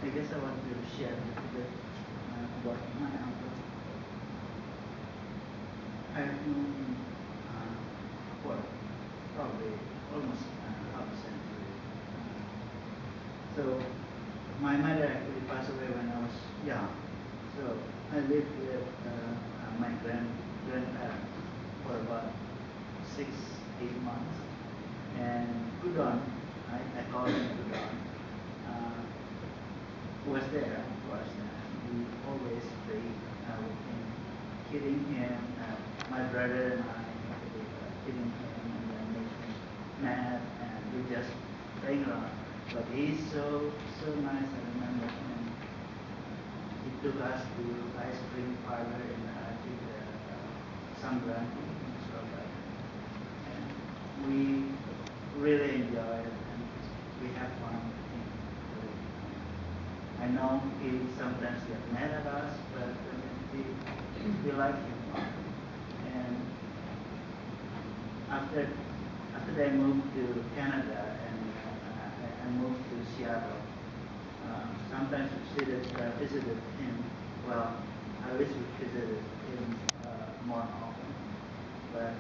I guess I want to share a little bit about my uncle. I've known him for probably almost half a century. So my mother actually passed away when I was young. So I lived with my grandparents for about 6, 8 months. And Gudon, I call him Gudon, uh, was there, of course. We always played with him, hitting him. My brother and I actually hitting him and then making mad, and we just playing around. But he's so nice. I remember when he took us to ice cream parlor in I think Sangranti in Surabaya, and we really enjoy it and we have fun with him. Really. I know he sometimes gets mad at us, but I mean, we like him a lot. And after after I moved to Canada and I moved to Seattle, sometimes we visited him. Well, I wish we visited him more often. But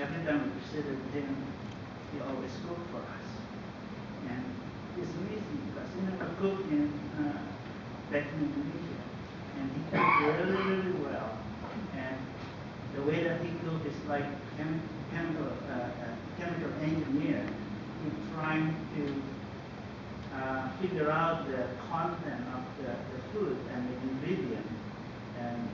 every time we visited him, he always cooked for us. And it's amazing because he never cooked in back in Indonesia. And he cooked really well. And the way that he cooked is like chemical engineer. He trying to figure out the content of the food and the ingredient. And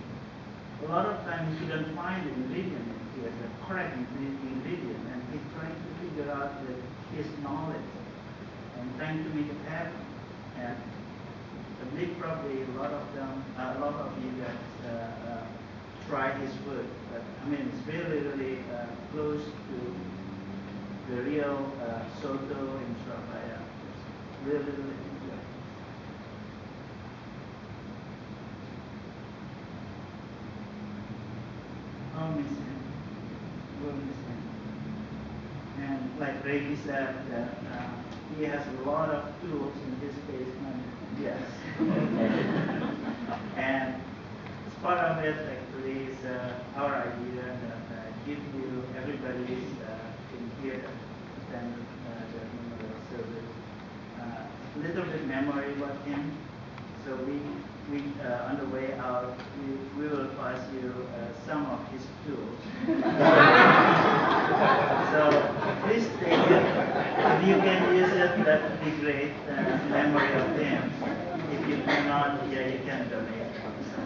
a lot of times you don't find the ingredient in here, the correct ingredient, and he's trying to figure out with his knowledge and trying to make it happen. And I believe probably a lot of you guys try his food, but I mean it's really close to the real soto in Surabaya. It's really enjoy. I'll miss him. Will miss him. And like Reiki said, that he has a lot of tools in his basement. Yes. And as part of it, actually, is our idea that give you everybody in here that attend the memorial service a little bit memory about him. So we on the way out, we will pass you some of his tools. So please take it. If you can use it, that would be great. Memory of him. If you cannot, yeah, you can donate. So